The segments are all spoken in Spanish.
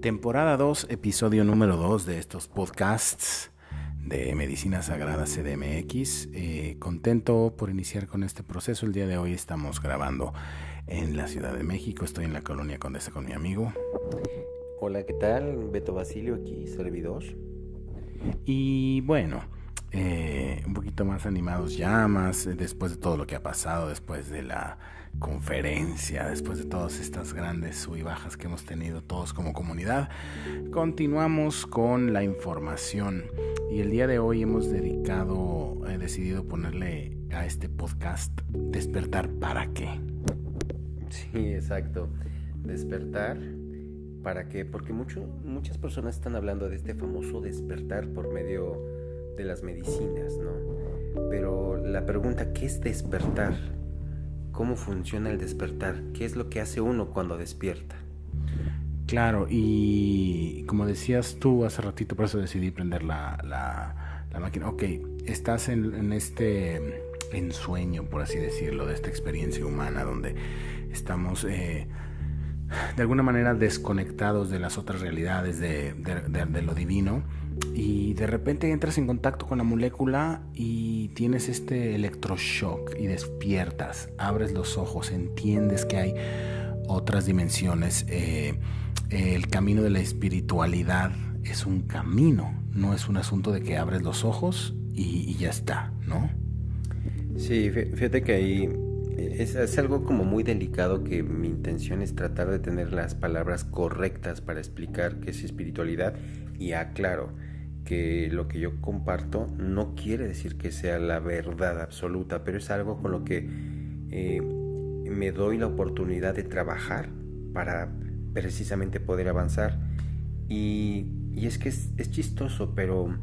Temporada 2, episodio número 2 de estos podcasts de Medicina Sagrada CDMX. Contento por iniciar con este proceso. El día de hoy estamos grabando en la Ciudad de México. Estoy en la Colonia Condesa con mi amigo. Hola, ¿qué tal? Beto Basilio aquí, servidor. Y bueno, un poquito más animados ya, más después de todo lo que ha pasado, después de la conferencia, después de todas estas grandes sub y bajas que hemos tenido todos como comunidad, continuamos con la información. Y el día de hoy hemos decidido ponerle a este podcast Despertar para qué. Sí, exacto. Despertar, ¿para qué? Porque muchas personas están hablando de este famoso despertar por medio de las medicinas, ¿no? Pero la pregunta, ¿qué es despertar? ¿Cómo funciona el despertar? ¿Qué es lo que hace uno cuando despierta? Claro, y como decías tú hace ratito, por eso decidí prender la máquina. Ok, estás en este ensueño, por así decirlo, de esta experiencia humana donde estamos de alguna manera desconectados de las otras realidades de lo divino, y de repente entras en contacto con la molécula y tienes este electroshock y despiertas, abres los ojos, entiendes que hay otras dimensiones. El camino de la espiritualidad es un camino, no es un asunto de que abres los ojos y ya está, ¿no? Sí, fíjate que ahí es algo como muy delicado, que mi intención es tratar de tener las palabras correctas para explicar qué es espiritualidad, y aclaro que lo que yo comparto no quiere decir que sea la verdad absoluta, pero es algo con lo que me doy la oportunidad de trabajar para precisamente poder avanzar. Y es que es chistoso, pero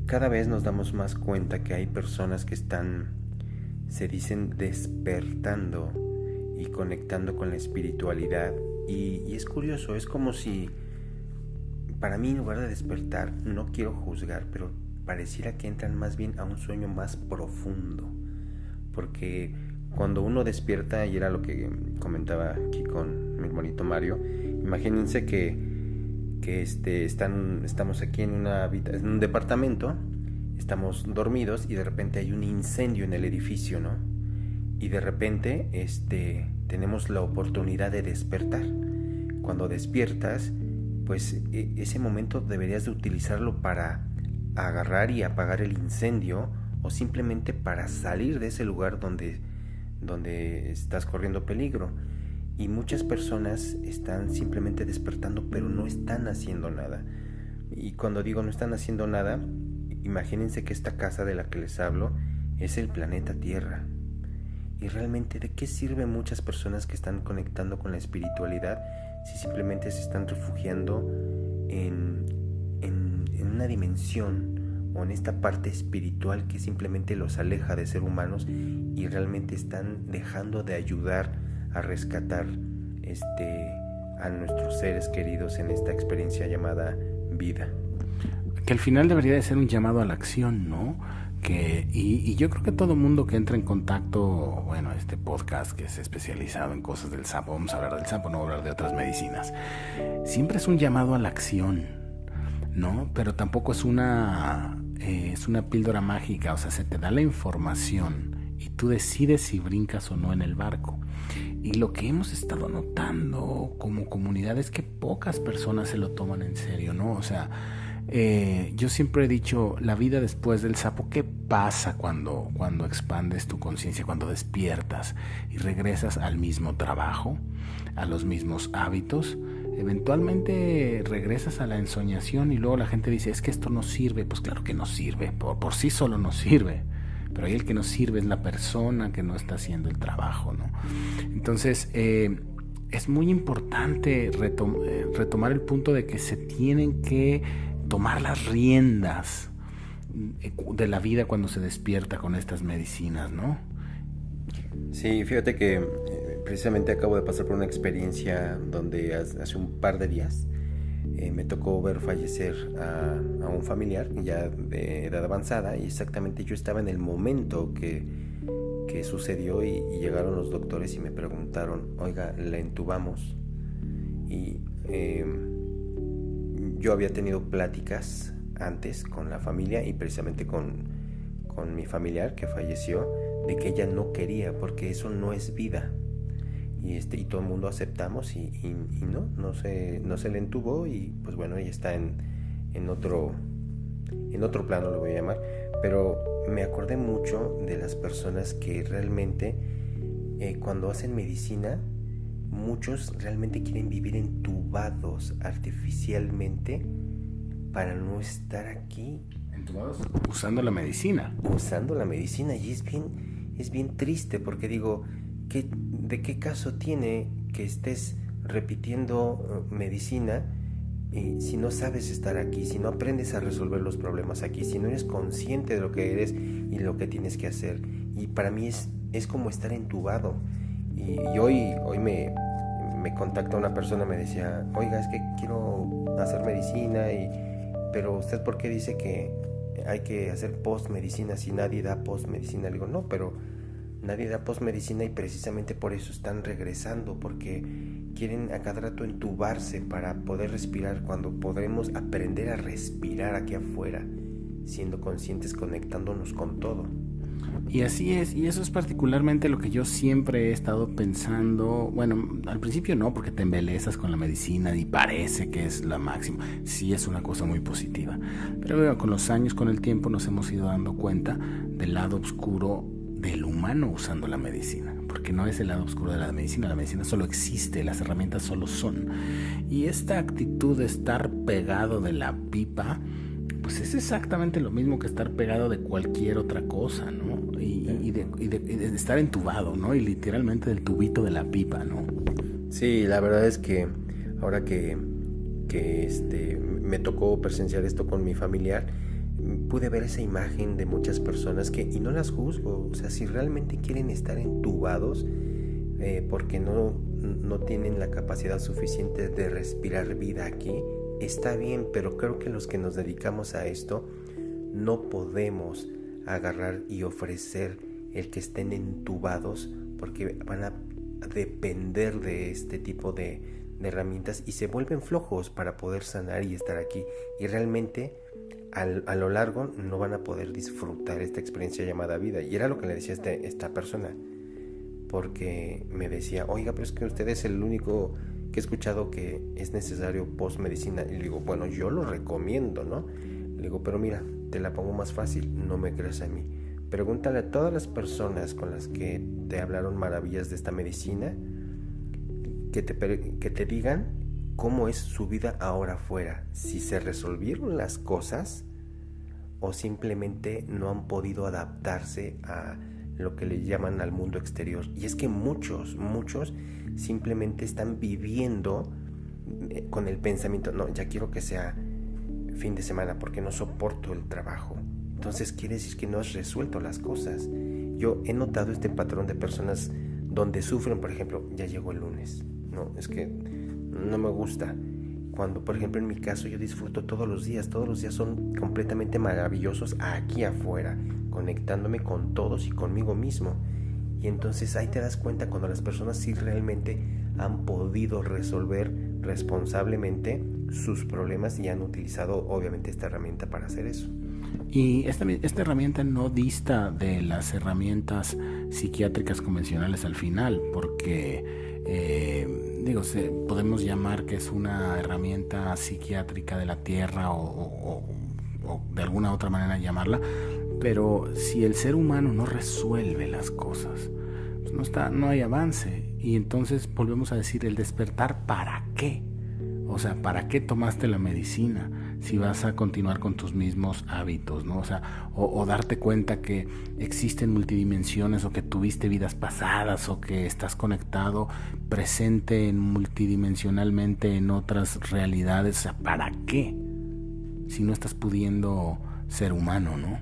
cada vez nos damos más cuenta que hay personas que se dicen despertando y conectando con la espiritualidad, y es curioso, es como si, para mí, en lugar de despertar, no quiero juzgar, pero pareciera que entran más bien a un sueño más profundo, porque cuando uno despierta, y era lo que comentaba aquí con mi hermanito Mario, imagínense que estamos aquí en un departamento, estamos dormidos y de repente hay un incendio en el edificio, ¿no? Y de repente tenemos la oportunidad de despertar. Cuando despiertas, pues ese momento deberías de utilizarlo para agarrar y apagar el incendio, o simplemente para salir de ese lugar donde estás corriendo peligro. Y muchas personas están simplemente despertando, pero no están haciendo nada. Y cuando digo no están haciendo nada, imagínense que esta casa de la que les hablo es el planeta Tierra. Y realmente, ¿de qué sirven muchas personas que están conectando con la espiritualidad si simplemente se están refugiando en una dimensión, o en esta parte espiritual que simplemente los aleja de ser humanos, y realmente están dejando de ayudar a rescatar a nuestros seres queridos en esta experiencia llamada vida? Que al final debería de ser un llamado a la acción, ¿no? Y yo creo que todo mundo que entra en contacto, bueno, este podcast que es especializado en cosas del sapo, vamos a hablar del sapo, no hablar de otras medicinas, siempre es un llamado a la acción, ¿no? Pero tampoco es una píldora mágica, o sea, se te da la información y tú decides si brincas o no en el barco. Y lo que hemos estado notando como comunidad es que pocas personas se lo toman en serio, ¿no? O sea, yo siempre he dicho, la vida después del sapo, ¿qué pasa cuando expandes tu conciencia, cuando despiertas y regresas al mismo trabajo, a los mismos hábitos? Eventualmente regresas a la ensoñación, y luego la gente dice, es que esto no sirve. Pues claro que no sirve, por sí solo no sirve, pero ahí el que no sirve es la persona que no está haciendo el trabajo, ¿no? Entonces es muy importante retomar el punto de que se tienen que tomar las riendas de la vida cuando se despierta con estas medicinas, ¿no? Sí, fíjate que precisamente acabo de pasar por una experiencia donde hace un par de días me tocó ver fallecer a un familiar ya de edad avanzada, y exactamente yo estaba en el momento que sucedió, y llegaron los doctores y me preguntaron, oiga, ¿la entubamos? Y yo había tenido pláticas antes con la familia y precisamente con mi familiar que falleció, de que ella no quería, porque eso no es vida. Y todo el mundo aceptamos y no se le entubó, y pues bueno, ella está en otro plano, lo voy a llamar. Pero me acordé mucho de las personas que realmente cuando hacen medicina, muchos realmente quieren vivir entubados artificialmente para no estar aquí. ¿Entubados? Usando la medicina. Usando la medicina, y es bien triste, porque digo, ¿de qué caso tiene que estés repitiendo medicina si no sabes estar aquí, si no aprendes a resolver los problemas aquí, si no eres consciente de lo que eres y lo que tienes que hacer? Y para mí es como estar entubado. Y hoy me contacta una persona, me decía, oiga, es que quiero hacer medicina, pero usted ¿por qué dice que hay que hacer post-medicina si nadie da post-medicina? Le digo, no, pero nadie da post-medicina, y precisamente por eso están regresando, porque quieren a cada rato entubarse para poder respirar, cuando podremos aprender a respirar aquí afuera, siendo conscientes, conectándonos con todo. Y así es, y eso es particularmente lo que yo siempre he estado pensando. Bueno, al principio no, porque te embelezas con la medicina y parece que es la máxima. Sí, es una cosa muy positiva. Pero bueno, con los años, con el tiempo, nos hemos ido dando cuenta del lado oscuro del humano usando la medicina. Porque no es el lado oscuro de la medicina solo existe, las herramientas solo son. Y esta actitud de estar pegado de la pipa, pues es exactamente lo mismo que estar pegado de cualquier otra cosa, ¿no? Y de estar entubado, ¿no? Y literalmente del tubito de la pipa, ¿no? Sí, la verdad es que ahora que me tocó presenciar esto con mi familiar, pude ver esa imagen de muchas personas y no las juzgo. O sea, si realmente quieren estar entubados porque no tienen la capacidad suficiente de respirar vida aquí, está bien, pero creo que los que nos dedicamos a esto no podemos agarrar y ofrecer el que estén entubados, porque van a depender de este tipo de herramientas y se vuelven flojos para poder sanar y estar aquí, y realmente a lo largo no van a poder disfrutar esta experiencia llamada vida. Y era lo que le decía esta persona, porque me decía, oiga, pero es que usted es el único que he escuchado que es necesario post-medicina. Y le digo, bueno, yo lo recomiendo, ¿no? Le digo, pero mira, te la pongo más fácil, no me creas a mí. Pregúntale a todas las personas con las que te hablaron maravillas de esta medicina, que te digan cómo es su vida ahora afuera, si se resolvieron las cosas o simplemente no han podido adaptarse a lo que le llaman al mundo exterior. Y es que muchos simplemente están viviendo con el pensamiento, no, ya quiero que sea fin de semana porque no soporto el trabajo. Entonces quiere decir que no has resuelto las cosas. Yo he notado este patrón de personas donde sufren, por ejemplo, ya llegó el lunes, no, es que no me gusta. Cuando, por ejemplo, en mi caso yo disfruto todos los días son completamente maravillosos aquí afuera, conectándome con todos y conmigo mismo. Y entonces ahí te das cuenta cuando las personas sí realmente han podido resolver responsablemente sus problemas y han utilizado obviamente esta herramienta para hacer eso. Y esta herramienta no dista de las herramientas psiquiátricas convencionales al final, porque podemos llamar que es una herramienta psiquiátrica de la tierra o de alguna otra manera llamarla, pero si el ser humano no resuelve las cosas, pues no hay avance. Y entonces volvemos a decir, el despertar, ¿para qué? O sea, ¿para qué tomaste la medicina si vas a continuar con tus mismos hábitos, ¿no? O sea, o darte cuenta que existen multidimensiones, o que tuviste vidas pasadas, o que estás conectado, presente multidimensionalmente en otras realidades. O sea, ¿para qué? Si no estás pudiendo ser humano, ¿no?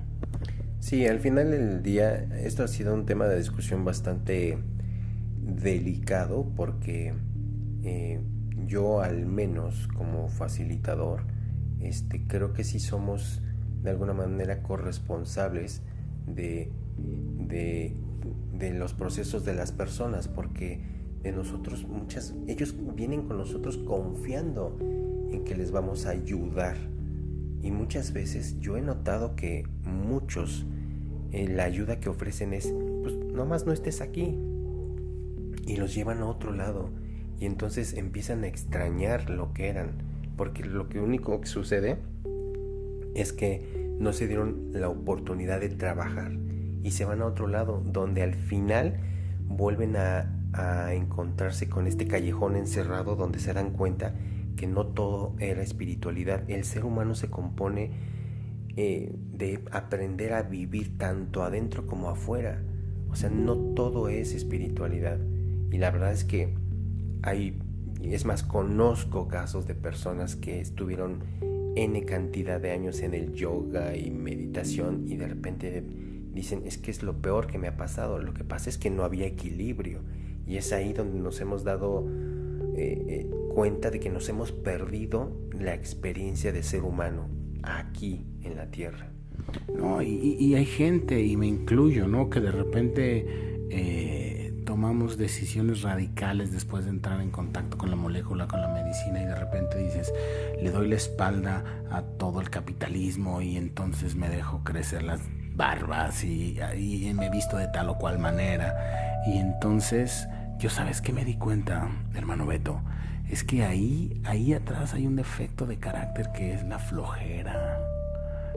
Sí, al final del día esto ha sido un tema de discusión bastante delicado, porque yo, al menos como facilitador, creo que sí somos de alguna manera corresponsables de los procesos de las personas, porque de nosotros, ellos vienen con nosotros confiando en que les vamos a ayudar. Y muchas veces yo he notado que muchos, la ayuda que ofrecen es, pues nomás no estés aquí. Y los llevan a otro lado. Y entonces empiezan a extrañar lo que eran. Porque lo único que sucede es que no se dieron la oportunidad de trabajar. Y se van a otro lado, donde al final vuelven a encontrarse con este callejón encerrado, donde se dan cuenta que no todo era espiritualidad. El ser humano se compone de aprender a vivir tanto adentro como afuera. O sea, no todo es espiritualidad. Y la verdad es que conozco casos de personas que estuvieron N cantidad de años en el yoga y meditación y de repente dicen, es que es lo peor que me ha pasado. Lo que pasa es que no había equilibrio. Y es ahí donde nos hemos dado cuenta de que nos hemos perdido la experiencia de ser humano aquí en la tierra. No, y hay gente, y me incluyo, ¿no?, que de repente tomamos decisiones radicales después de entrar en contacto con la molécula, con la medicina, y de repente dices, le doy la espalda a todo el capitalismo y entonces me dejo crecer las barbas y me visto de tal o cual manera. Y entonces yo, ¿sabes qué me di cuenta, hermano Beto? Es que ahí atrás hay un defecto de carácter que es la flojera.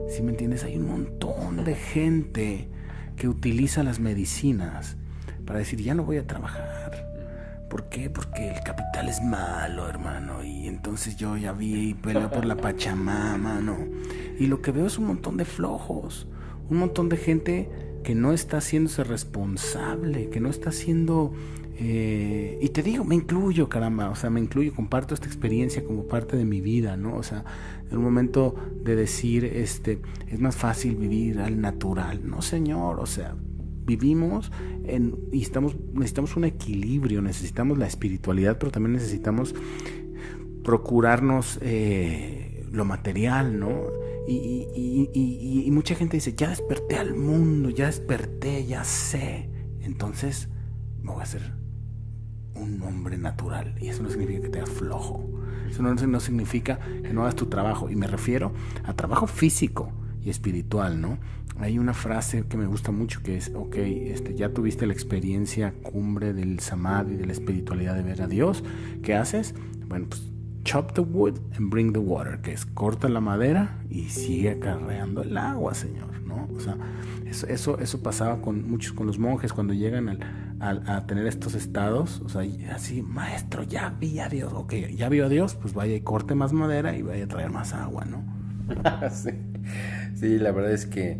¿Sí me entiendes? Hay un montón de gente que utiliza las medicinas para decir, ya no voy a trabajar. ¿Por qué? Porque el capital es malo, hermano. Y entonces yo ya vi y peleo por la Pachamama, ¿no? Y lo que veo es un montón de flojos. Un montón de gente que no está haciéndose responsable, que no está haciendo... y te digo, me incluyo, caramba, o sea, me incluyo, comparto esta experiencia como parte de mi vida, ¿no? O sea, en un momento de decir, es más fácil vivir al natural. No, señor, o sea, vivimos y necesitamos un equilibrio, necesitamos la espiritualidad, pero también necesitamos procurarnos lo material, ¿no? Y mucha gente dice, ya desperté al mundo, ya desperté, ya sé, entonces me voy a hacer un hombre natural. Y eso no significa que te hagas flojo, eso no significa que no hagas tu trabajo, y me refiero a trabajo físico y espiritual, ¿no? Hay una frase que me gusta mucho que es, ya tuviste la experiencia cumbre del samadhi, de la espiritualidad, de ver a Dios, ¿qué haces? Bueno, pues chop the wood and bring the water, que es corta la madera y sigue acarreando el agua, señor, ¿no? O sea, eso pasaba con los monjes cuando llegan a tener estos estados, o sea, así, maestro, ya vi a Dios, ya vio a Dios, pues vaya y corte más madera y vaya a traer más agua, ¿no? Sí, la verdad es que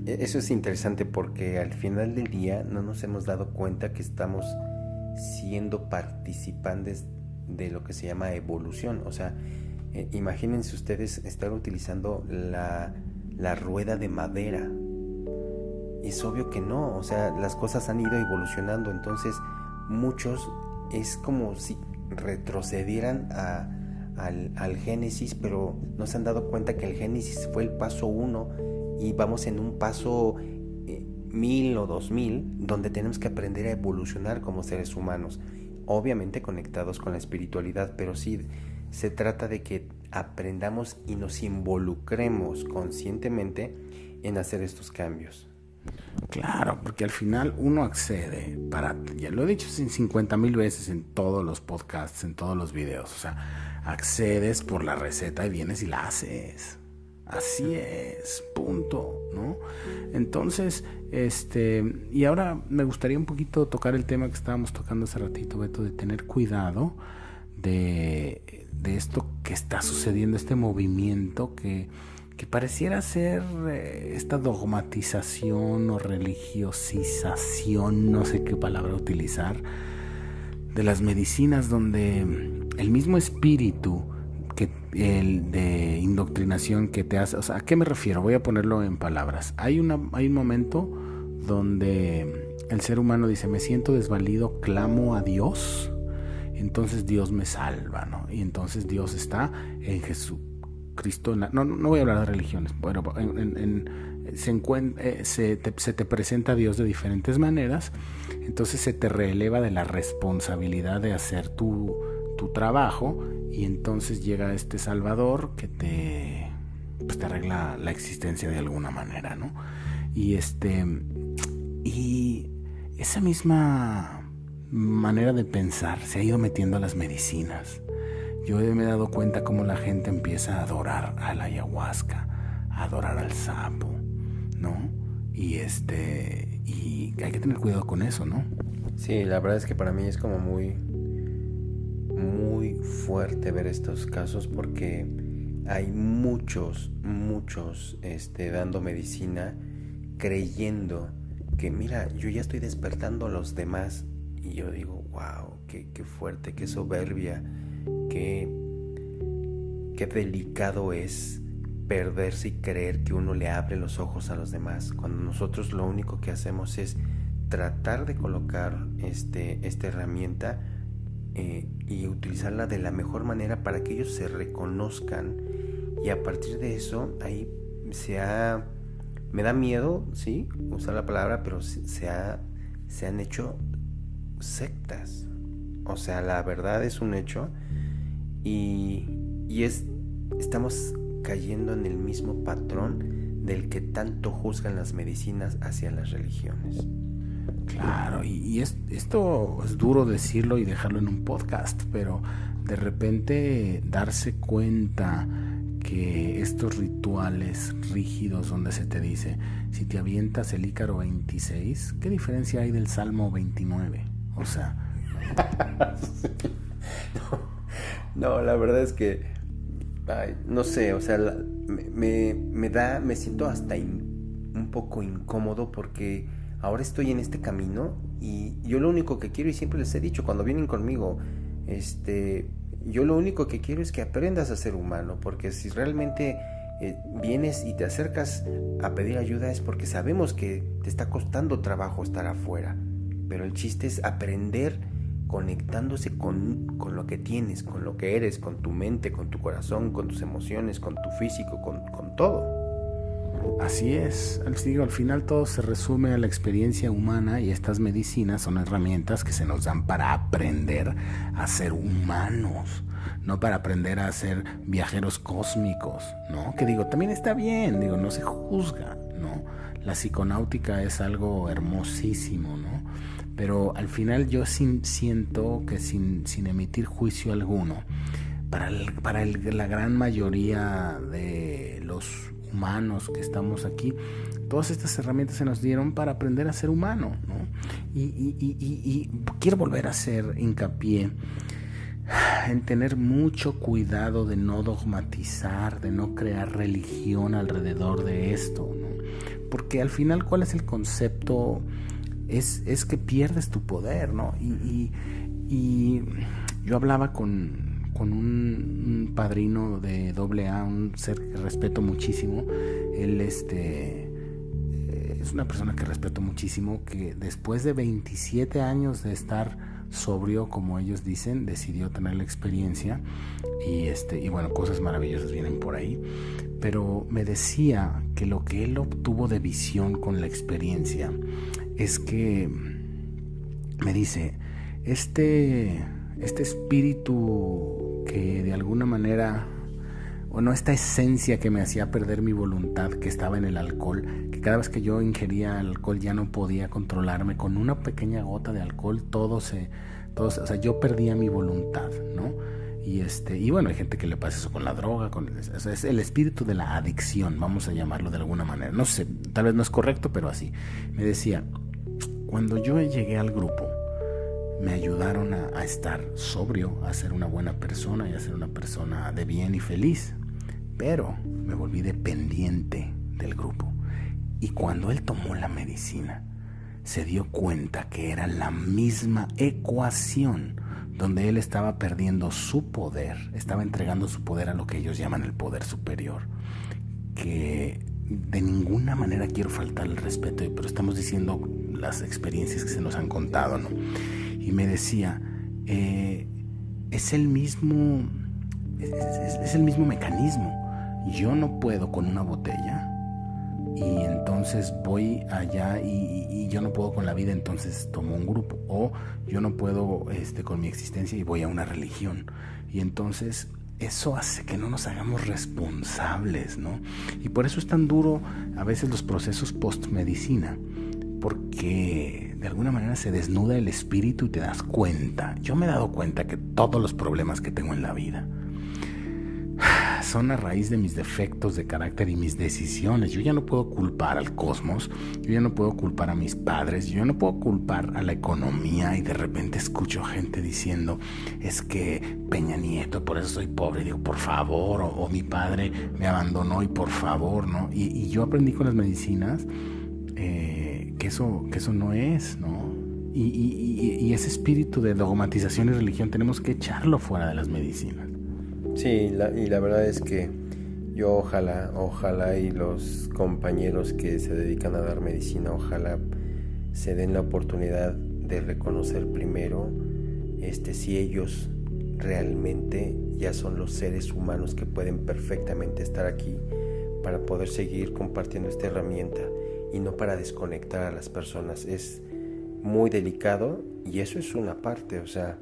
eso es interesante, porque al final del día no nos hemos dado cuenta que estamos siendo participantes de lo que se llama evolución. O sea, imagínense ustedes estar utilizando la rueda de madera. Es obvio que no, o sea, las cosas han ido evolucionando, entonces muchos es como si retrocedieran al Génesis, pero no se han dado cuenta que el Génesis fue el paso 1 y vamos en un paso 1000 o 2000, donde tenemos que aprender a evolucionar como seres humanos, obviamente conectados con la espiritualidad, pero sí se trata de que aprendamos y nos involucremos conscientemente en hacer estos cambios. Claro, porque al final uno accede, ya lo he dicho 50,000 veces en todos los podcasts, en todos los videos, o sea, accedes por la receta y vienes y la haces. Así es, punto, ¿no? Entonces, y ahora me gustaría un poquito tocar el tema que estábamos tocando hace ratito, Beto, de tener cuidado de esto que está sucediendo, este movimiento que pareciera ser esta dogmatización o religiosización, no sé qué palabra utilizar, de las medicinas, donde el mismo espíritu el de indoctrinación que te hace, o sea, ¿a qué me refiero? Voy a ponerlo en palabras. Hay un momento donde el ser humano dice, me siento desvalido, clamo a Dios, entonces Dios me salva, ¿no? Y entonces Dios está en Jesucristo. No voy a hablar de religiones, bueno, se te presenta Dios de diferentes maneras, entonces se te releva de la responsabilidad de hacer tu trabajo, y entonces llega este Salvador que te arregla la existencia de alguna manera, ¿no? Y esa misma manera de pensar se ha ido metiendo a las medicinas. Yo me he dado cuenta cómo la gente empieza a adorar a la ayahuasca, a adorar al sapo, ¿no? Y hay que tener cuidado con eso, ¿no? Sí, la verdad es que para mí es como muy fuerte ver estos casos, porque hay muchos dando medicina creyendo que, mira, yo ya estoy despertando a los demás. Y yo digo, wow, qué fuerte, qué soberbia, qué delicado es perderse y creer que uno le abre los ojos a los demás, cuando nosotros lo único que hacemos es tratar de colocar esta herramienta y utilizarla de la mejor manera para que ellos se reconozcan, y a partir de eso ahí me da miedo, sí, usar la palabra, pero se han hecho sectas. O sea, la verdad es un hecho, y estamos cayendo en el mismo patrón del que tanto juzgan las medicinas hacia las religiones. Claro, y esto es duro decirlo y dejarlo en un podcast, pero de repente darse cuenta que estos rituales rígidos donde se te dice, si te avientas el Ícaro 26, ¿qué diferencia hay del Salmo 29? O sea... No, la verdad es que no sé, o sea, me siento hasta un poco incómodo, porque ahora estoy en este camino y yo lo único que quiero, y siempre les he dicho cuando vienen conmigo, yo lo único que quiero es que aprendas a ser humano, porque si realmente vienes y te acercas a pedir ayuda es porque sabemos que te está costando trabajo estar afuera, pero el chiste es aprender conectándose con lo que tienes, con lo que eres, con tu mente, con tu corazón, con tus emociones, con tu físico, con todo. Así es, al final todo se resume a la experiencia humana, y estas medicinas son herramientas que se nos dan para aprender a ser humanos, no para aprender a ser viajeros cósmicos, ¿no? Que también está bien, no se juzga, ¿no? La psiconáutica es algo hermosísimo, ¿no? Pero al final yo siento que sin emitir juicio alguno, para la gran mayoría de los humanos que estamos aquí, todas estas herramientas se nos dieron para aprender a ser humano, ¿no? Y quiero volver a hacer hincapié en tener mucho cuidado de no dogmatizar, de no crear religión alrededor de esto, ¿no? Porque al final, ¿cuál es el concepto? Es que pierdes tu poder, ¿no? Y yo hablaba con un padrino de AA, un ser que respeto muchísimo. Él es una persona que respeto muchísimo, que después de 27 años de estar sobrio, como ellos dicen, decidió tener la experiencia, y bueno, cosas maravillosas vienen por ahí. Pero me decía que lo que él obtuvo de visión con la experiencia es que, me dice, este espíritu que de alguna manera, esta esencia que me hacía perder mi voluntad, que estaba en el alcohol, que cada vez que yo ingería alcohol ya no podía controlarme, con una pequeña gota de alcohol o sea, yo perdía mi voluntad, ¿no? Y bueno, hay gente que le pasa eso con la droga, o sea, es el espíritu de la adicción, vamos a llamarlo de alguna manera. No sé, tal vez no es correcto, pero así. Me decía, cuando yo llegué al grupo, me ayudaron a estar sobrio, a ser una buena persona y a ser una persona de bien y feliz, pero me volví dependiente del grupo. Y cuando él tomó la medicina, se dio cuenta que era la misma ecuación, donde él estaba perdiendo su poder, estaba entregando su poder a lo que ellos llaman el poder superior, que de ninguna manera quiero faltar el respeto, pero estamos diciendo las experiencias que se nos han contado, ¿no? Y me decía, es el mismo mecanismo. Yo no puedo con una botella y entonces voy allá y yo no puedo con la vida, entonces tomo un grupo, o yo no puedo con mi existencia y voy a una religión, y entonces eso hace que no nos hagamos responsables, ¿no? Y por eso es tan duro a veces los procesos post-medicina, porque de alguna manera se desnuda el espíritu y te das cuenta. Yo me he dado cuenta que todos los problemas que tengo en la vida son a raíz de mis defectos de carácter y mis decisiones. Yo ya no puedo culpar al cosmos, yo ya no puedo culpar a mis padres, yo ya no puedo culpar a la economía, y de repente escucho gente diciendo, es que Peña Nieto, por eso soy pobre, y digo, por favor, o mi padre me abandonó y por favor, ¿no? Y yo aprendí con las medicinas que eso no es, ¿no? Y ese espíritu de dogmatización y religión tenemos que echarlo fuera de las medicinas. Sí, y la verdad es que yo ojalá y los compañeros que se dedican a dar medicina, ojalá se den la oportunidad de reconocer primero si ellos realmente ya son los seres humanos que pueden perfectamente estar aquí para poder seguir compartiendo esta herramienta y no para desconectar a las personas. Es muy delicado y eso es una parte, o sea,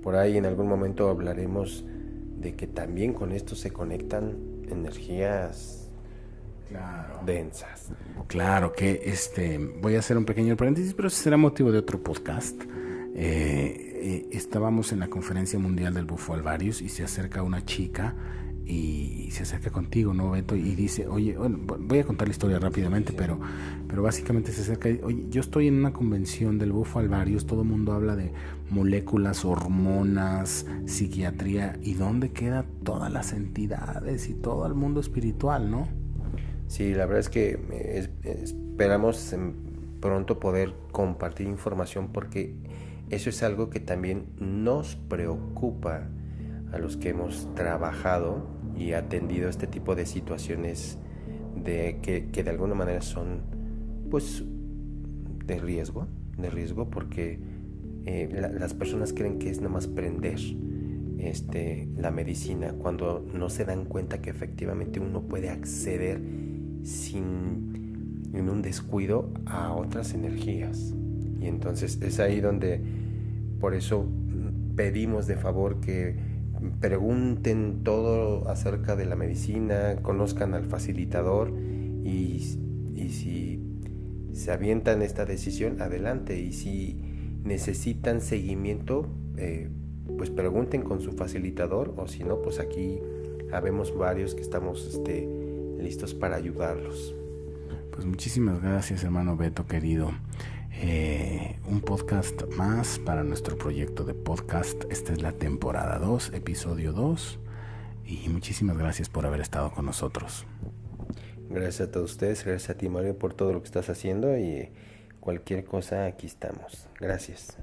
por ahí en algún momento hablaremos de que también con esto se conectan energías densas. Claro que voy a hacer un pequeño paréntesis, pero ese será motivo de otro podcast. Estábamos en la Conferencia Mundial del Bufo Alvarius y se acerca una chica y se acerca contigo, ¿no, Beto? Y dice, oye, bueno, voy a contar la historia rápidamente, pero básicamente se acerca y, oye, yo estoy en una convención del Bufo Alvarius, todo el mundo habla de moléculas, hormonas, psiquiatría, ¿y dónde quedan todas las entidades y todo el mundo espiritual, no? Sí, la verdad es que esperamos pronto poder compartir información, porque eso es algo que también nos preocupa a los que hemos trabajado y atendido este tipo de situaciones que de alguna manera son pues de riesgo, porque las personas creen que es nada más prender la medicina, cuando no se dan cuenta que efectivamente uno puede acceder en un descuido a otras energías. Y entonces es ahí donde por eso pedimos de favor que pregunten todo acerca de la medicina, conozcan al facilitador y si se avientan esta decisión, adelante, y si necesitan seguimiento, pues pregunten con su facilitador, o si no, pues aquí habemos varios que estamos listos para ayudarlos. Pues muchísimas gracias, hermano Beto querido. Un podcast más para nuestro proyecto de podcast. Esta es la temporada 2, episodio 2, y muchísimas gracias por haber estado con nosotros. Gracias a todos ustedes, gracias a ti, Mario, por todo lo que estás haciendo, y cualquier cosa aquí estamos. Gracias.